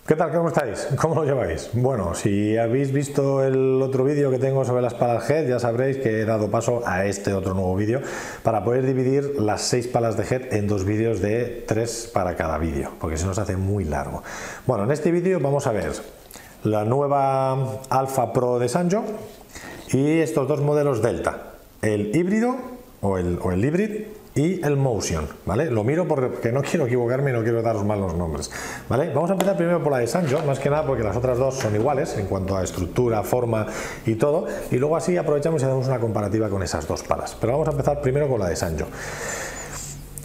¿Qué tal? ¿Cómo estáis? ¿Cómo lo lleváis? Bueno, si habéis visto el otro vídeo que tengo sobre las palas head, ya sabréis que he dado paso a este otro nuevo vídeo para poder dividir las 6 palas de head en 2 vídeos de 3 para cada vídeo, porque se nos hace muy largo. Bueno, en este vídeo vamos a ver la nueva Alpha Pro de Sanyo y estos dos modelos Delta, el híbrido o el hybrid y el Motion, ¿vale? Lo miro porque no quiero equivocarme y no quiero daros mal los nombres, ¿vale? Vamos a empezar primero por la de Sanyo, más que nada porque las otras dos son iguales en cuanto a estructura, forma y todo, y luego así aprovechamos y hacemos una comparativa con esas dos palas. Pero vamos a empezar primero con la de Sanyo.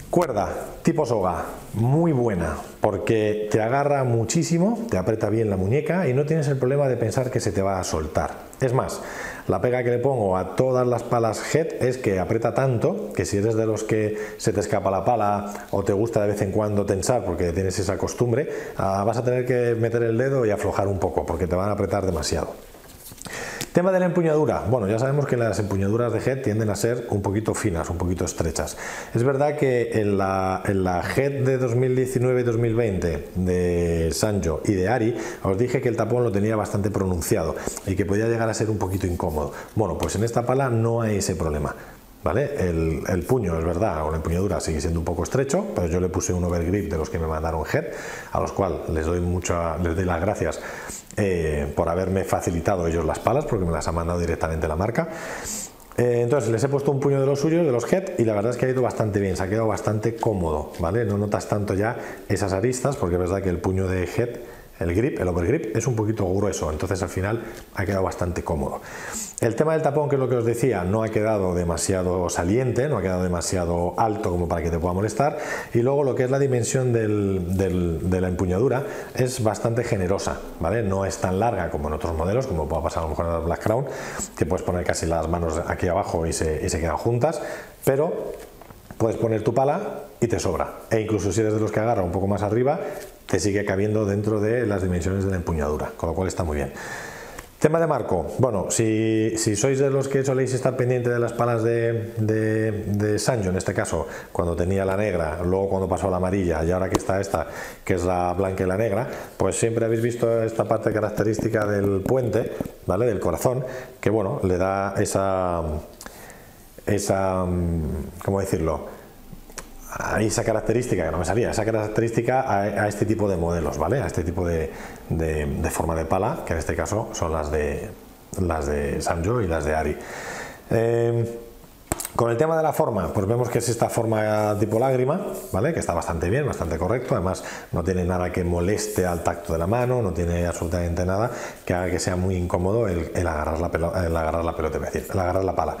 Cuerda tipo soga, muy buena, porque te agarra muchísimo, te aprieta bien la muñeca y no tienes el problema de pensar que se te va a soltar. Es más, la pega que le pongo a todas las palas head es que aprieta tanto que si eres de los que se te escapa la pala o te gusta de vez en cuando tensar porque tienes esa costumbre, vas a tener que meter el dedo y aflojar un poco porque te van a apretar demasiado. Tema de la empuñadura. Bueno, ya sabemos que las empuñaduras de head tienden a ser un poquito finas, un poquito estrechas. Es verdad que en la head de 2019-2020 de Sanyo y de Ari os dije que el tapón lo tenía bastante pronunciado y que podía llegar a ser un poquito incómodo. Bueno, pues en esta pala no hay ese problema, ¿vale? El puño, es verdad, o la empuñadura sigue siendo un poco estrecho, pero yo le puse un overgrip de los que me mandaron head, a los cuales les doy las gracias por haberme facilitado ellos las palas, porque me las ha mandado directamente la marca. Entonces les he puesto un puño de los suyos, de los head, y la verdad es que ha ido bastante bien, se ha quedado bastante cómodo, ¿vale? No notas tanto ya esas aristas, porque es verdad que el puño de head, el overgrip es un poquito grueso, entonces al final ha quedado bastante cómodo. El tema del tapón, que es lo que os decía, no ha quedado demasiado saliente, no ha quedado demasiado alto como para que te pueda molestar, y luego lo que es la dimensión de la empuñadura es bastante generosa, ¿vale? No es tan larga como en otros modelos, como puede pasar a lo mejor en el Black Crown, que puedes poner casi las manos aquí abajo y se quedan juntas, pero puedes poner tu pala y te sobra, e incluso si eres de los que agarra un poco más arriba, te sigue cabiendo dentro de las dimensiones de la empuñadura, con lo cual está muy bien. Tema de marco. Bueno, si sois de los que soléis estar pendiente de las palas de Sanyo, en este caso, cuando tenía la negra, luego cuando pasó a la amarilla y ahora que está esta, que es la blanca y la negra, pues siempre habéis visto esta parte característica del puente, ¿vale? Del corazón, que bueno, le da esa ¿cómo decirlo? Esa característica, que no me salía, esa característica a este tipo de modelos, ¿vale? A este tipo de forma de pala, que en este caso son las de Sanyo y las de Ari. Con el tema de la forma, pues vemos que es esta forma tipo lágrima, ¿vale? Que está bastante bien, bastante correcto, además no tiene nada que moleste al tacto de la mano, no tiene absolutamente nada que haga que sea muy incómodo el agarrar la pala.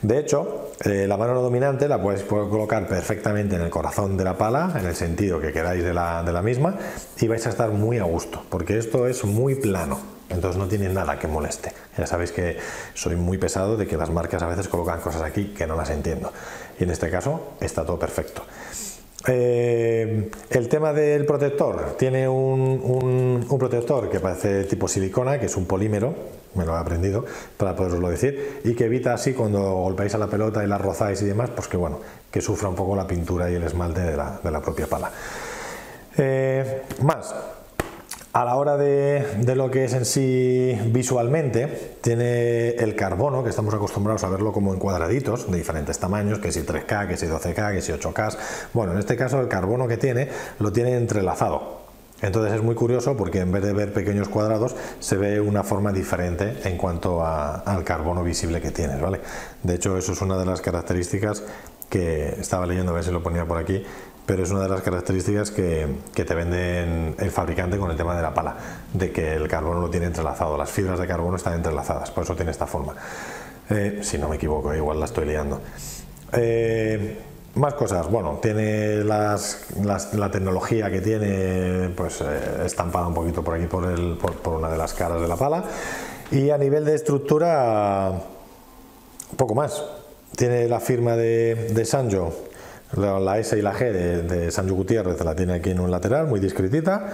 De hecho, la mano dominante la podéis colocar perfectamente en el corazón de la pala, en el sentido que queráis de la misma, y vais a estar muy a gusto, porque esto es muy plano. Entonces no tiene nada que moleste. Ya sabéis que soy muy pesado de que las marcas a veces colocan cosas aquí que no las entiendo. Y en este caso está todo perfecto. El tema del protector. Tiene un protector que parece tipo silicona, que es un polímero, me lo he aprendido para poderoslo decir, y que evita así cuando golpeáis a la pelota y la rozáis y demás, pues que bueno, que sufra un poco la pintura y el esmalte de la propia pala. Más. A la hora de lo que es en sí visualmente, tiene el carbono, que estamos acostumbrados a verlo como en cuadraditos de diferentes tamaños, que si 3K, que si 12K, que si 8K. Bueno, en este caso el carbono que tiene, lo tiene entrelazado. Entonces es muy curioso porque en vez de ver pequeños cuadrados, se ve una forma diferente en cuanto al carbono visible que tienes, ¿vale? De hecho, eso es una de las características que estaba leyendo, a ver si lo ponía por aquí, pero es una de las características que te venden el fabricante con el tema de la pala, de que el carbono lo tiene entrelazado, las fibras de carbono están entrelazadas, por eso tiene esta forma. Si no me equivoco, igual la estoy liando. Más cosas, bueno, tiene la tecnología que tiene, pues estampada un poquito por aquí por una de las caras de la pala, y a nivel de estructura, poco más. Tiene la firma de Sanyo, la S y la G de Sanyo Gutiérrez, la tiene aquí en un lateral, muy discretita,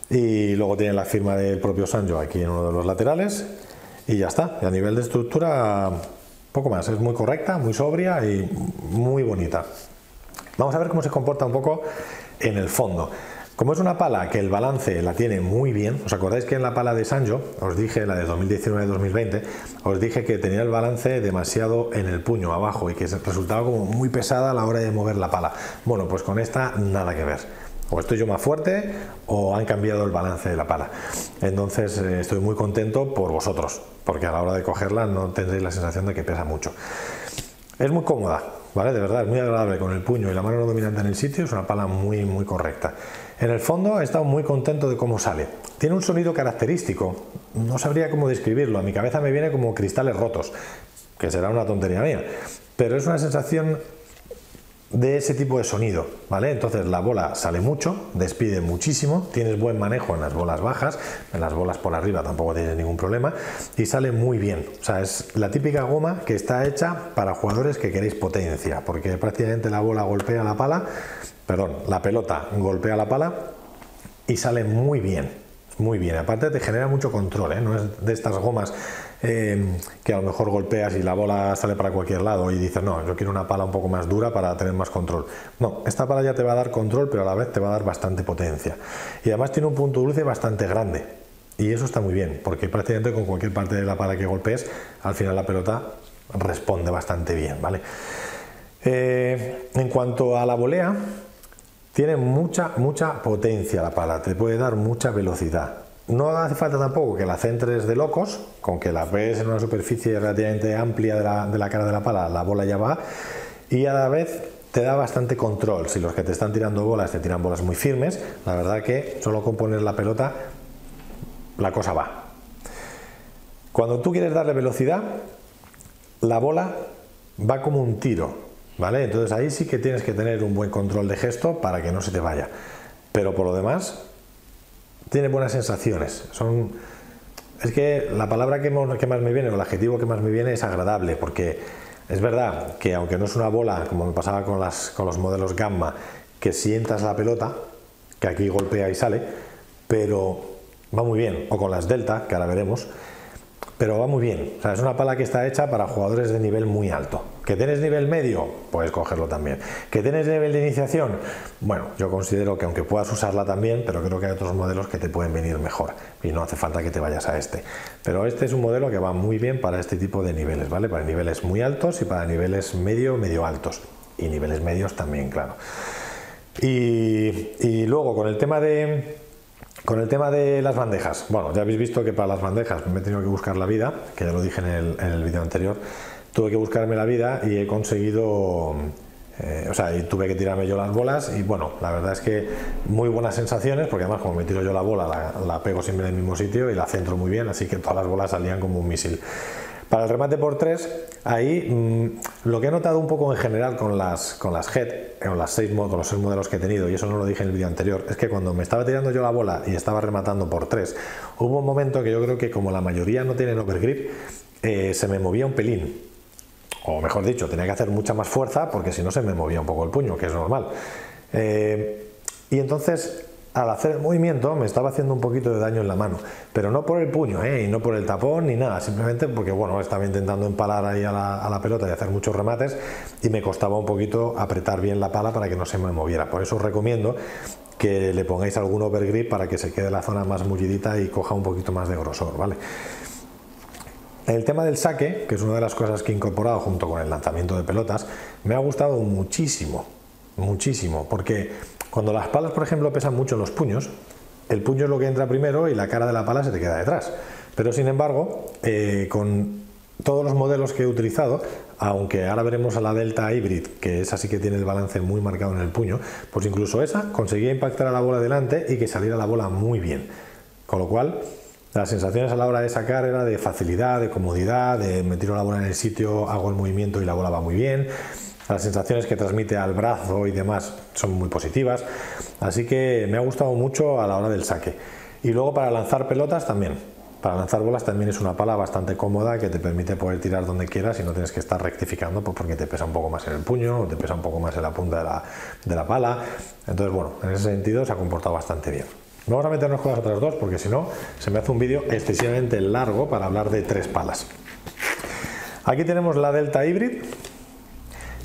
y luego tiene la firma del propio Sanyo aquí en uno de los laterales, y ya está. Y a nivel de estructura, poco más, es muy correcta, muy sobria y muy bonita. Vamos a ver cómo se comporta un poco en el fondo. Como es una pala que el balance la tiene muy bien, ¿os acordáis que en la pala de Sanyo, os dije, la de 2019-2020, os dije que tenía el balance demasiado en el puño abajo y que resultaba como muy pesada a la hora de mover la pala? Bueno, pues con esta nada que ver. O estoy yo más fuerte o han cambiado el balance de la pala. Entonces estoy muy contento por vosotros, porque a la hora de cogerla no tendréis la sensación de que pesa mucho. Es muy cómoda, ¿vale? De verdad, es muy agradable con el puño y la mano dominante en el sitio, es una pala muy correcta. En el fondo he estado muy contento de cómo sale. Tiene un sonido característico, no sabría cómo describirlo, a mi cabeza me viene como cristales rotos, que será una tontería mía, pero es una sensación de ese tipo de sonido, ¿vale? Entonces la bola sale mucho, despide muchísimo, tienes buen manejo en las bolas bajas, en las bolas por arriba tampoco tienes ningún problema y sale muy bien. O sea, es la típica goma que está hecha para jugadores que queréis potencia, porque prácticamente la bola golpea la pala, perdón, la pelota golpea la pala y sale muy bien. Muy bien, aparte te genera mucho control, ¿eh? No es de estas gomas que a lo mejor golpeas y la bola sale para cualquier lado y dices, no, yo quiero una pala un poco más dura para tener más control. No, esta pala ya te va a dar control, pero a la vez te va a dar bastante potencia. Y además tiene un punto dulce bastante grande. Y eso está muy bien, porque prácticamente con cualquier parte de la pala que golpees, al final la pelota responde bastante bien, ¿vale? En cuanto a la volea, tiene mucha potencia la pala, te puede dar mucha velocidad. No hace falta tampoco que la centres de locos, con que la ves en una superficie relativamente amplia de la cara de la pala, la bola ya va, y a la vez te da bastante control. Si los que te están tirando bolas te tiran bolas muy firmes, la verdad que solo con poner la pelota la cosa va. Cuando tú quieres darle velocidad, la bola va como un tiro, ¿vale? Entonces ahí sí que tienes que tener un buen control de gesto para que no se te vaya, pero por lo demás tiene buenas sensaciones. Es que la palabra que más me viene, o el adjetivo que más me viene es agradable, porque es verdad que aunque no es una bola como me pasaba con los modelos Gamma, que sientas la pelota, que aquí golpea y sale, pero va muy bien, o con las Delta, que ahora veremos, pero va muy bien. O sea, es una pala que está hecha para jugadores de nivel muy alto. ¿Que tienes nivel medio? Puedes cogerlo también. ¿Que tienes nivel de iniciación? Bueno, yo considero que aunque puedas usarla también, pero creo que hay otros modelos que te pueden venir mejor y no hace falta que te vayas a este. Pero este es un modelo que va muy bien para este tipo de niveles, ¿vale? Para niveles muy altos y para niveles medio altos. Y niveles medios también, claro. Y luego con el tema de las bandejas, bueno, ya habéis visto que para las bandejas me he tenido que buscar la vida, que ya lo dije en el vídeo anterior. Tuve que buscarme la vida y he conseguido, y tuve que tirarme yo las bolas y bueno, la verdad es que muy buenas sensaciones, porque además como me tiro yo la bola, la pego siempre en el mismo sitio y la centro muy bien, así que todas las bolas salían como un misil. Para el remate por 3, ahí lo que he notado un poco en general con las Head, con los 6 modelos que he tenido, y eso no lo dije en el vídeo anterior, es que cuando me estaba tirando yo la bola y estaba rematando por 3, hubo un momento que yo creo que como la mayoría no tienen overgrip, se me movía un pelín. O mejor dicho, tenía que hacer mucha más fuerza porque si no se me movía un poco el puño, que es normal. Y entonces, al hacer el movimiento, me estaba haciendo un poquito de daño en la mano. Pero no por el puño, y no por el tapón, ni nada. Simplemente porque, bueno, estaba intentando empalar ahí a la pelota y hacer muchos remates y me costaba un poquito apretar bien la pala para que no se me moviera. Por eso os recomiendo que le pongáis algún overgrip para que se quede la zona más mullidita y coja un poquito más de grosor, ¿vale? El tema del saque, que es una de las cosas que he incorporado junto con el lanzamiento de pelotas, me ha gustado muchísimo, porque cuando las palas, por ejemplo, pesan mucho en los puños, el puño es lo que entra primero y la cara de la pala se te queda detrás. Pero sin embargo, con todos los modelos que he utilizado, aunque ahora veremos a la Delta Hybrid, que esa sí que tiene el balance muy marcado en el puño, pues incluso esa conseguía impactar a la bola delante y que saliera la bola muy bien. Con lo cual, las sensaciones a la hora de sacar era de facilidad, de comodidad, de me tiro la bola en el sitio, hago el movimiento y la bola va muy bien. Las sensaciones que transmite al brazo y demás son muy positivas. Así que me ha gustado mucho a la hora del saque. Y luego para lanzar pelotas también. Para lanzar bolas también es una pala bastante cómoda que te permite poder tirar donde quieras y no tienes que estar rectificando pues porque te pesa un poco más en el puño o te pesa un poco más en la punta de la pala. Entonces, bueno, en ese sentido se ha comportado bastante bien. No vamos a meternos con las otras dos porque si no se me hace un vídeo excesivamente largo para hablar de 3 palas. Aquí tenemos la Delta Hybrid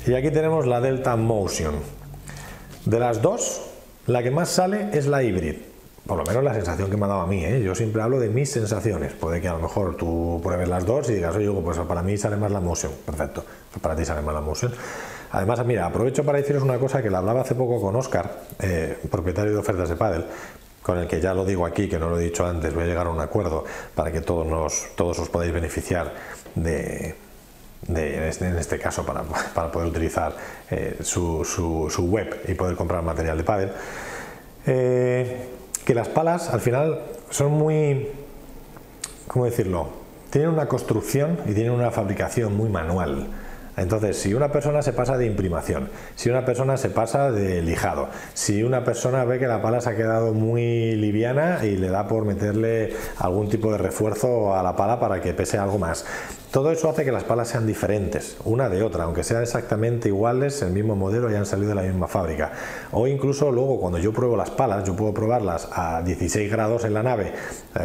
y aquí tenemos la Delta Motion. De las dos, La que más sale es la Hybrid. Por lo menos la sensación que me ha dado a mí, ¿eh? Yo siempre hablo de mis sensaciones. Puede que a lo mejor tú pruebes las dos y digas, oye, pues para mí sale más la Motion. Perfecto, pues para ti sale más la Motion. Además, mira, aprovecho para deciros una cosa que la hablaba hace poco con Óscar, propietario de Ofertas de Pádel, con el que ya lo digo aquí, que no lo he dicho antes, voy a llegar a un acuerdo para que todos os podáis beneficiar en este caso para poder utilizar su web y poder comprar material de pádel. Que las palas al final son muy, ¿cómo decirlo? Tienen una construcción y tienen una fabricación muy manual. Entonces, si una persona se pasa de imprimación, si una persona se pasa de lijado, si una persona ve que la pala se ha quedado muy liviana y le da por meterle algún tipo de refuerzo a la pala para que pese algo más, todo eso hace que las palas sean diferentes una de otra, aunque sean exactamente iguales, el mismo modelo y han salido de la misma fábrica. O incluso luego cuando yo pruebo las palas, yo puedo probarlas a 16 grados en la nave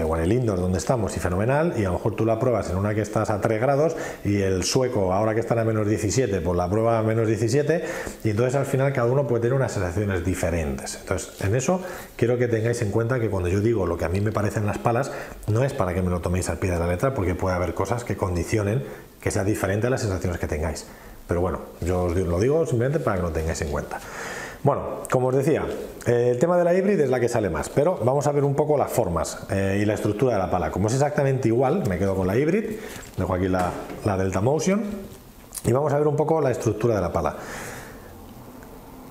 o en el indoor donde estamos y fenomenal, y a lo mejor tú la pruebas en una que estás a 3 grados y el sueco ahora que está a menos 17 pues la prueba a menos 17, y entonces al final cada uno puede tener unas sensaciones diferentes. Entonces en eso quiero que tengáis en cuenta que cuando yo digo lo que a mí me parecen las palas, no es para que me lo toméis al pie de la letra, porque puede haber cosas que condicionen que sea diferente a las sensaciones que tengáis. Pero bueno, yo os lo digo simplemente para que lo tengáis en cuenta. Bueno, como os decía, el tema de la Hybrid es la que sale más, pero vamos a ver un poco las formas y la estructura de la pala. Como es exactamente igual, me quedo con la Hybrid, dejo aquí la Delta Motion y vamos a ver un poco la estructura de la pala.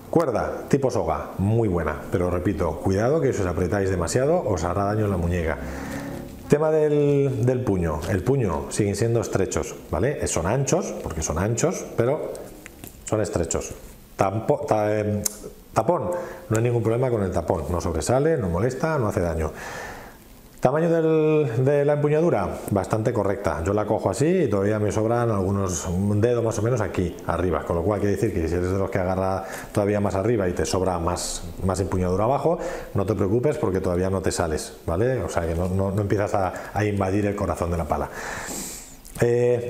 Cuerda tipo soga, muy buena, pero repito, cuidado que si os apretáis demasiado os hará daño en la muñeca. Tema del puño. El puño siguen siendo estrechos, ¿vale? Son anchos, porque son anchos, pero son estrechos. Tapón, no hay ningún problema con el tapón, no sobresale, no molesta, no hace daño. Tamaño de la empuñadura, bastante correcta. Yo la cojo así y todavía me sobran un dedo más o menos aquí arriba, con lo cual quiere decir que si eres de los que agarra todavía más arriba y te sobra más empuñadura abajo, no te preocupes porque todavía no te sales, ¿vale? O sea que no empiezas a invadir el corazón de la pala.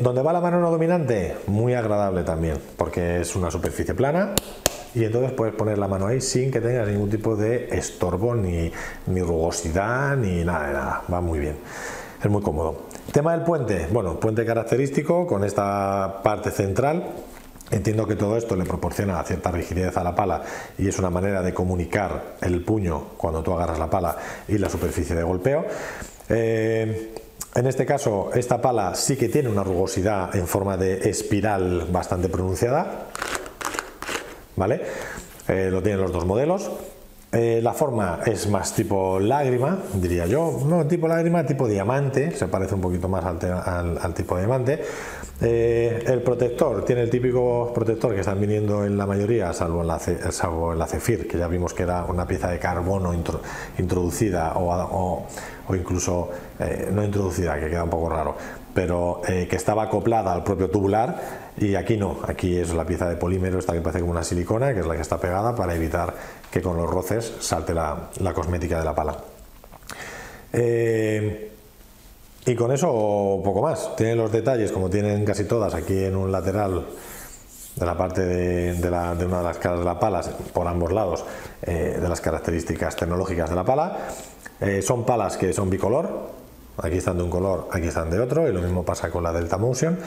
¿Dónde va la mano no dominante? Muy agradable también, porque es una superficie plana y entonces puedes poner la mano ahí sin que tengas ningún tipo de estorbo, ni rugosidad, ni nada de nada. Va muy bien, es muy cómodo. Tema del puente, bueno, puente característico con esta parte central. Entiendo que todo esto le proporciona cierta rigidez a la pala y es una manera de comunicar el puño cuando tú agarras la pala y la superficie de golpeo. En este caso, esta pala sí que tiene una rugosidad en forma de espiral bastante pronunciada, ¿vale? Lo tienen los dos modelos. La forma es más tipo lágrima, diría yo, no tipo lágrima, tipo diamante, se parece un poquito más al tipo diamante. El protector tiene el típico protector que están viniendo en la mayoría, salvo en la Zephyr, que ya vimos que era una pieza de carbono introducida o incluso no introducida, que queda un poco raro, pero que estaba acoplada al propio tubular, y aquí no, aquí es la pieza de polímero esta que parece como una silicona, que es la que está pegada para evitar que con los roces salte la cosmética de la pala. Y con eso poco más. Tiene los detalles como tienen casi todas aquí en un lateral de la parte de una de las caras de la pala, por ambos lados, de las características tecnológicas de la pala. Son palas que son bicolor, aquí están de un color, aquí están de otro, y lo mismo pasa con la Delta Motion.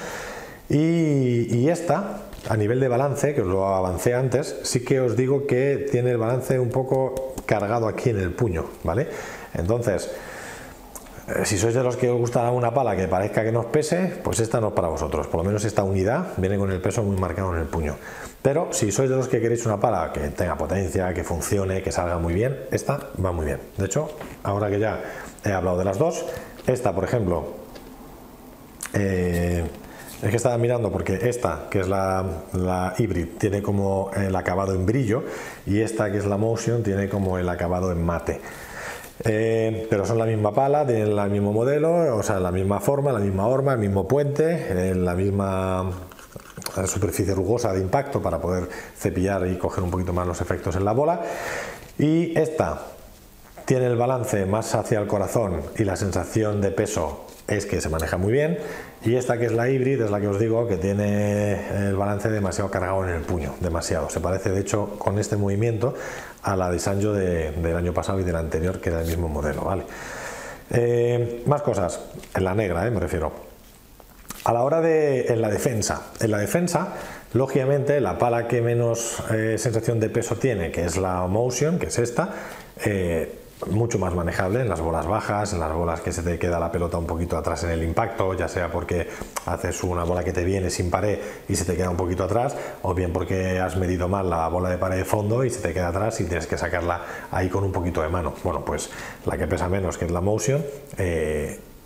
Y esta, a nivel de balance, que os lo avancé antes, sí que os digo que tiene el balance un poco cargado aquí en el puño, ¿vale? Entonces, si sois de los que os gusta una pala que parezca que nos pese, pues esta no es para vosotros. Por lo menos esta unidad viene con el peso muy marcado en el puño. Pero si sois de los que queréis una pala que tenga potencia, que funcione, que salga muy bien, esta va muy bien. De hecho, ahora que ya he hablado de las dos, esta, por ejemplo, es que estaba mirando porque esta, que es la Hybrid, tiene como el acabado en brillo, y esta, que es la Motion, tiene como el acabado en mate. Pero son la misma pala, tienen el mismo modelo, o sea, la misma forma, la misma horma, el mismo puente, la misma superficie rugosa de impacto para poder cepillar y coger un poquito más los efectos en la bola. Y esta tiene el balance más hacia el corazón y la sensación de peso es que se maneja muy bien, y esta, que es la Hybrid, es la que os digo que tiene el balance demasiado cargado en el puño, demasiado. Se parece de hecho con este movimiento a la de Sanyo del año pasado y del anterior, que era el mismo modelo, ¿vale? Más cosas, en la negra, me refiero. A la hora en la defensa, lógicamente la pala que menos sensación de peso tiene, que es la Motion, que es esta, mucho más manejable en las bolas bajas, en las bolas que se te queda la pelota un poquito atrás en el impacto, ya sea porque haces una bola que te viene sin pared y se te queda un poquito atrás, o bien porque has medido mal la bola de pared de fondo y se te queda atrás y tienes que sacarla ahí con un poquito de mano. Bueno, pues la que pesa menos, que es la Motion,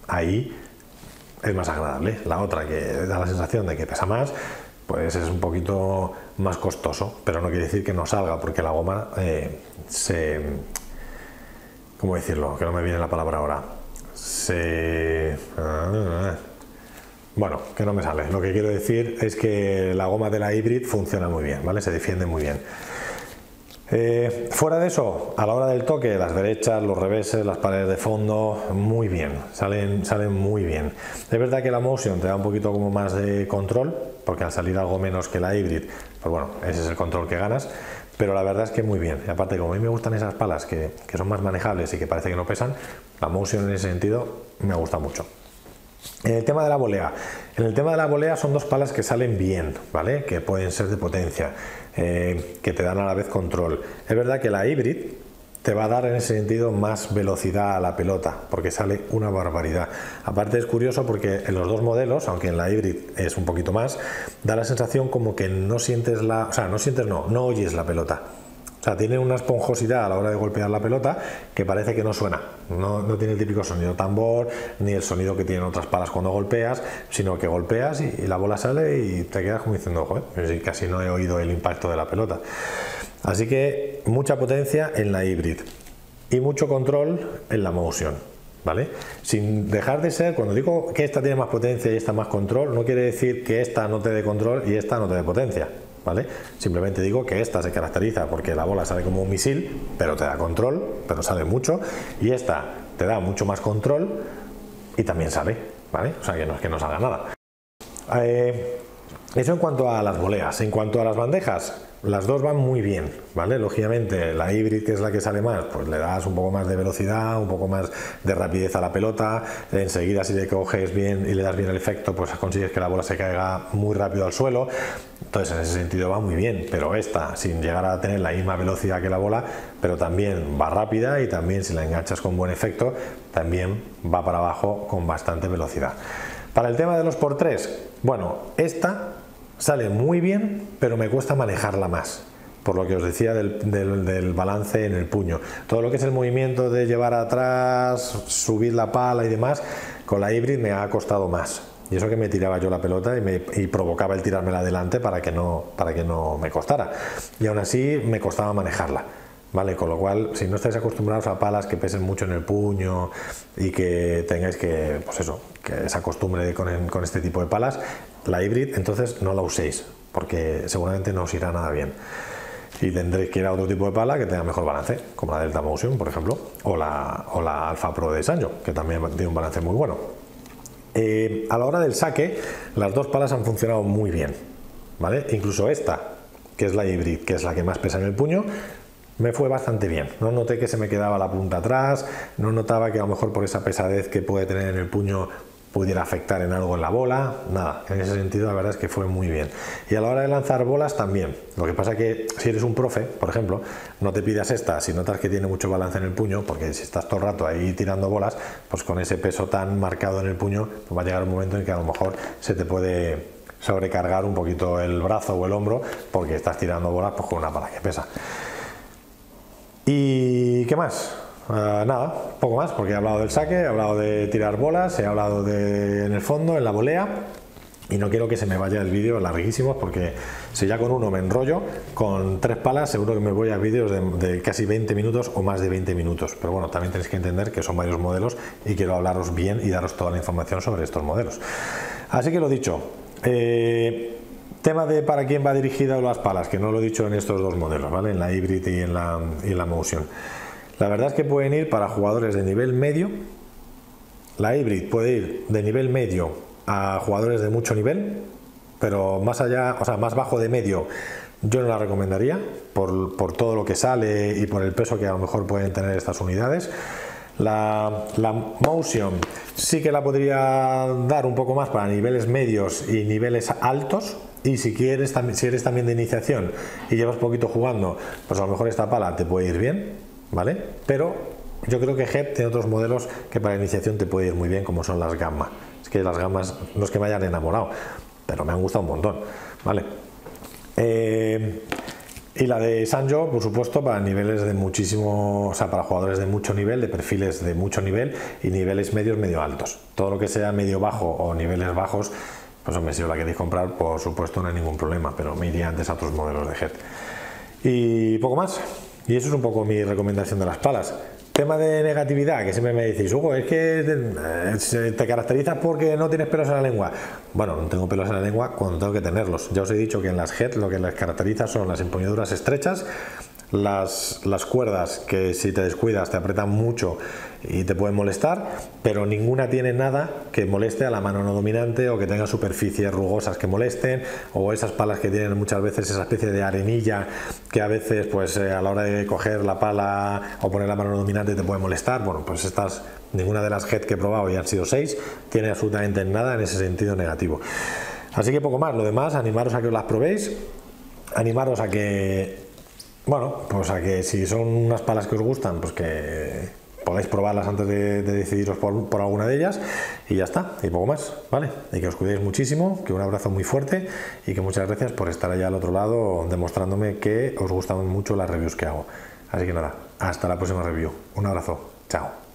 ahí es más agradable. La otra, que da la sensación de que pesa más, pues es un poquito más costoso, pero no quiere decir que no salga, porque la goma ¿cómo decirlo? Que no me viene la palabra ahora. Bueno, que no me sale. Lo que quiero decir es que la goma de la Hybrid funciona muy bien, ¿vale? Se defiende muy bien. Fuera de eso, a la hora del toque, las derechas, los reveses, las paredes de fondo, muy bien, salen muy bien. Es verdad que la Motion te da un poquito como más de control, porque al salir algo menos que la Hybrid, pues bueno, ese es el control que ganas, pero la verdad es que muy bien. Y aparte, como a mí me gustan esas palas que son más manejables y que parece que no pesan, la Motion en ese sentido me gusta mucho. En el tema de la volea, son dos palas que salen bien, ¿vale? Que pueden ser de potencia, que te dan a la vez control. Es verdad que la Hybrid te va a dar en ese sentido más velocidad a la pelota, porque sale una barbaridad. Aparte es curioso porque en los dos modelos, aunque en la Hybrid es un poquito más, da la sensación como que no sientes no oyes la pelota. O sea, tiene una esponjosidad a la hora de golpear la pelota que parece que no suena, no tiene el típico sonido tambor, ni el sonido que tienen otras palas cuando golpeas, sino que golpeas y la bola sale y te quedas como diciendo, joder, casi no he oído el impacto de la pelota. Así que mucha potencia en la Hybrid y mucho control en la Motion, ¿vale? Sin dejar de ser, cuando digo que esta tiene más potencia y esta más control, no quiere decir que esta no te dé control y esta no te dé potencia, ¿vale? Simplemente digo que esta se caracteriza porque la bola sale como un misil, pero te da control, pero sale mucho, y esta te da mucho más control y también sale, ¿vale? O sea, que no es que no salga nada. Eso en cuanto a las voleas. En cuanto a las bandejas, las dos van muy bien, ¿vale? Lógicamente la Hybrid, que es la que sale más, pues le das un poco más de velocidad, un poco más de rapidez a la pelota. Enseguida, si le coges bien y le das bien el efecto, pues consigues que la bola se caiga muy rápido al suelo. Entonces en ese sentido va muy bien, pero esta, sin llegar a tener la misma velocidad que la bola, pero también va rápida, y también si la enganchas con buen efecto, también va para abajo con bastante velocidad. Para el tema de los por 3, bueno, esta sale muy bien, pero me cuesta manejarla más, por lo que os decía del balance en el puño. Todo lo que es el movimiento de llevar atrás, subir la pala y demás, con la Hybrid me ha costado más. Y eso que me tiraba yo la pelota y provocaba el tirármela adelante para que no me costara. Y aún así me costaba manejarla, ¿vale? Con lo cual, si no estáis acostumbrados a palas que pesen mucho en el puño y que tengáis que, pues eso, que esa costumbre con este tipo de palas, la Hybrid, entonces no la uséis, porque seguramente no os irá nada bien. Y tendréis que ir a otro tipo de pala que tenga mejor balance, como la Delta Motion, por ejemplo, o la Alpha Pro de Sanyo, que también tiene un balance muy bueno. A la hora del saque, las dos palas han funcionado muy bien, ¿vale? Incluso esta, que es la Hybrid, que es la que más pesa en el puño, me fue bastante bien. No noté que se me quedaba la punta atrás, no notaba que a lo mejor por esa pesadez que puede tener en el puño pudiera afectar en algo en la bola, nada. En ese sentido la verdad es que fue muy bien. Y a la hora de lanzar bolas también. Lo que pasa que si eres un profe, por ejemplo, no te pidas esta si notas que tiene mucho balance en el puño, porque si estás todo el rato ahí tirando bolas, pues con ese peso tan marcado en el puño, pues va a llegar un momento en que a lo mejor se te puede sobrecargar un poquito el brazo o el hombro, porque estás tirando bolas pues con una pala que pesa. ¿Y qué más? Nada, poco más, porque he hablado del saque, he hablado de tirar bolas, he hablado en el fondo, en la volea, y no quiero que se me vaya el vídeo larguísimo, porque si ya con uno me enrollo, con 3 palas seguro que me voy a vídeos de casi 20 minutos o más de 20 minutos. Pero bueno, también tenéis que entender que son varios modelos y quiero hablaros bien y daros toda la información sobre estos modelos. Así que lo dicho, tema de para quién va dirigida las palas, que no lo he dicho en estos dos modelos, ¿vale? En la Hybrid y en la Motion. La verdad es que pueden ir para jugadores de nivel medio. La Hybrid puede ir de nivel medio a jugadores de mucho nivel, pero más allá, o sea, más bajo de medio yo no la recomendaría por todo lo que sale y por el peso que a lo mejor pueden tener estas unidades. La Motion sí que la podría dar un poco más para niveles medios y niveles altos, y si eres también de iniciación y llevas poquito jugando, pues a lo mejor esta pala te puede ir bien, ¿vale? Pero yo creo que Head tiene otros modelos que para iniciación te puede ir muy bien, como son las Gamma. Es que las Gammas no es que me hayan enamorado, pero me han gustado un montón, ¿vale? Y la de Sanyo, por supuesto, para niveles de muchísimo, o sea, para jugadores de mucho nivel, de perfiles de mucho nivel y niveles medios, medio altos. Todo lo que sea medio bajo o niveles bajos, pues hombre, si os la queréis comprar, por supuesto no hay ningún problema, pero me iría antes a otros modelos de Head. Y poco más. Y eso es un poco mi recomendación de las palas. Tema de negatividad, que siempre me decís, Hugo, es que te caracterizas porque no tienes pelos en la lengua. Bueno, no tengo pelos en la lengua cuando tengo que tenerlos. Ya os he dicho que en las Head lo que les caracteriza son las empuñaduras estrechas, las cuerdas que si te descuidas te apretan mucho y te pueden molestar, pero ninguna tiene nada que moleste a la mano no dominante o que tenga superficies rugosas que molesten, o esas palas que tienen muchas veces esa especie de arenilla que a veces pues a la hora de coger la pala o poner la mano no dominante te puede molestar. Bueno, pues estas, ninguna de las Head que he probado, y han sido 6, tiene absolutamente nada en ese sentido negativo. Así que poco más. Lo demás, animaros a que os las probéis, animaros a que, bueno, pues a que si son unas palas que os gustan, pues que podáis probarlas antes de decidiros por alguna de ellas, y ya está, y poco más, ¿vale? Y que os cuidéis muchísimo, que un abrazo muy fuerte y que muchas gracias por estar allá al otro lado demostrándome que os gustan mucho las reviews que hago. Así que nada, hasta la próxima review. Un abrazo, chao.